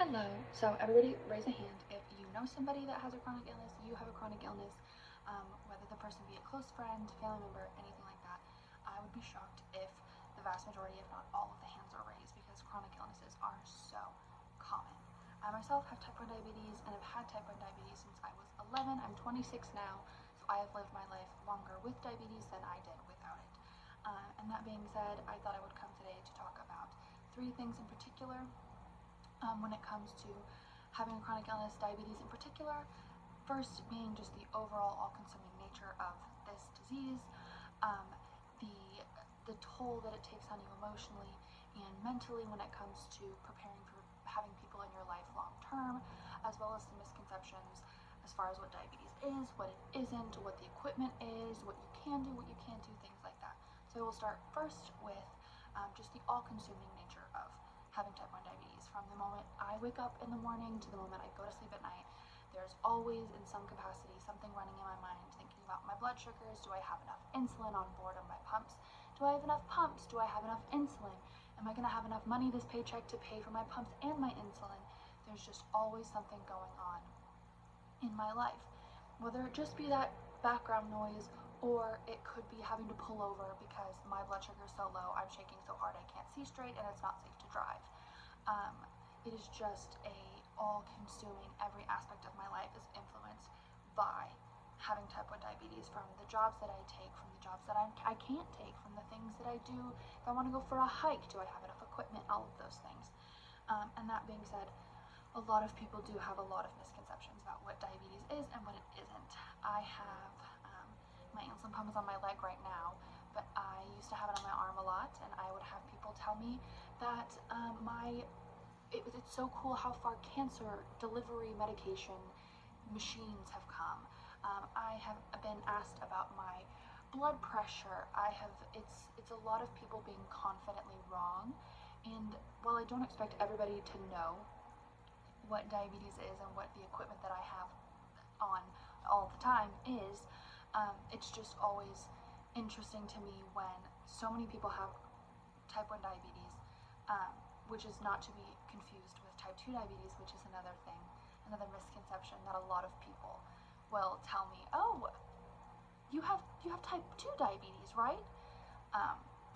Hello. So everybody raise a hand if you know somebody that has a chronic illness, you have a chronic illness, whether the person be a close friend, family member, anything like that. I would be shocked if the vast majority, if not all of the hands are raised because chronic illnesses are so common. I myself have type 1 diabetes and have had type 1 diabetes since I was 11. I'm 26 now, so I have lived my life longer with diabetes than I did without it. And that being said, I thought I would come today to talk about three things in particular when it comes to having a chronic illness, diabetes in particular. First being just the overall all-consuming nature of this disease, um, the the toll that it takes on you emotionally and mentally when it comes to preparing for having people in your life long term, as well as the misconceptions as far as what diabetes is, what it isn't, what the equipment is, what you can do, what you can't do, things like that. So I will start first with just the all-consuming nature of having type 1 diabetes. From the moment I wake up in the morning to the moment I go to sleep at night, there's always in some capacity something running in my mind, thinking about my blood sugars. Do I have enough insulin on board of my pumps? Do I have enough pumps? Do I have enough insulin? Am I going to have enough money this paycheck to pay for my pumps and my insulin? There's just always something going on in my life, whether it just be that background noise or it could be having to pull over because my blood sugar is so low, I'm shaking so hard I can't see straight and it's not safe to drive. It is just a all-consuming, every aspect of my life is influenced by having type 1 diabetes, from the jobs that I take, from the jobs that I can't take, from the things that I do. If I want to go for a hike, do I have enough equipment, all of those things. And that being said, a lot of people do have a lot of misconceptions about what diabetes is and what it isn't. I have my insulin pump is on my leg right now, but I used to have it on my arm a lot, and I would have people tell me that it's so cool how far cancer delivery medication machines have come. I have been asked about my blood pressure. It's a lot of people being confidently wrong, and while I don't expect everybody to know what diabetes is and what the equipment that I have on all the time is, it's just always interesting to me when so many people have type 1 diabetes, which is not to be confused with type 2 diabetes, which is another thing, another misconception that a lot of people will tell me, oh, you have type 2 diabetes, right?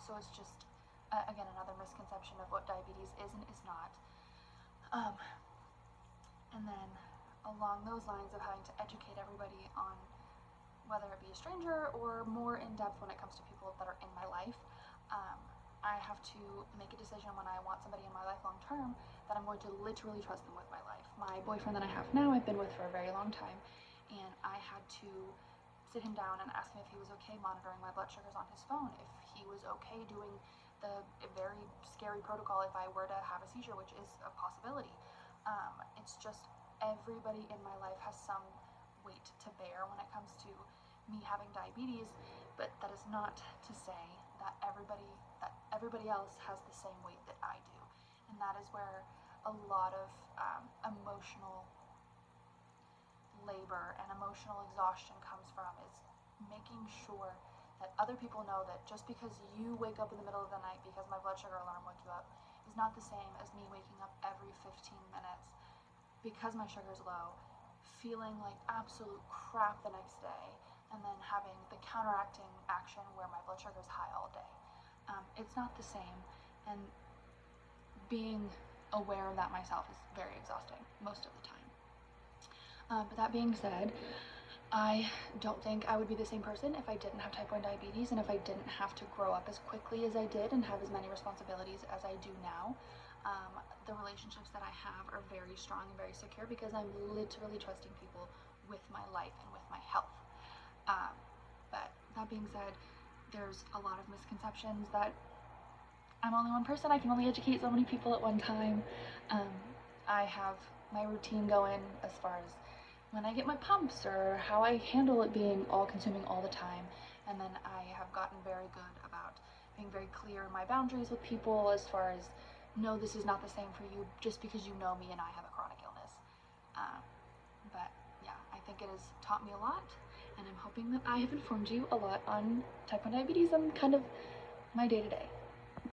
So it's just, again, another misconception of what diabetes is and is not. And then along those lines of having to educate everybody on, whether it be a stranger or more in depth when it comes to people that are in my life, I have to make a decision when I want somebody in my life long term that I'm going to literally trust them with my life. My boyfriend that I have now, I've been with for a very long time, and I had to sit him down and ask him if he was okay monitoring my blood sugars on his phone, if he was okay doing the very scary protocol if I were to have a seizure, which is a possibility. It's just everybody in my life has some weight to bear when it comes to me having diabetes, but that is not to say that everybody else has the same weight that I do. And that is where a lot of emotional labor and emotional exhaustion comes from, is making sure that other people know that just because you wake up in the middle of the night because my blood sugar alarm woke you up is not the same as me waking up every 15 minutes because my sugar's low, feeling like absolute crap the next day, and then having the counteracting action where my blood sugar is high all day. It's not the same, and being aware of that myself is very exhausting most of the time. But that being said, I don't think I would be the same person if I didn't have type 1 diabetes and if I didn't have to grow up as quickly as I did and have as many responsibilities as I do now. The relationships that I have are very strong and very secure because I'm literally trusting people with my life and with my health. But that being said, there's a lot of misconceptions that I'm only one person. I can only educate so many people at one time. I have my routine going as far as when I get my pumps or how I handle it being all-consuming all the time. And then I have gotten very good about being very clear in my boundaries with people as far as, no, this is not the same for you just because you know me and I have a chronic illness. But yeah, I think it has taught me a lot, and I'm hoping that I have informed you a lot on type 1 diabetes and kind of my day-to-day.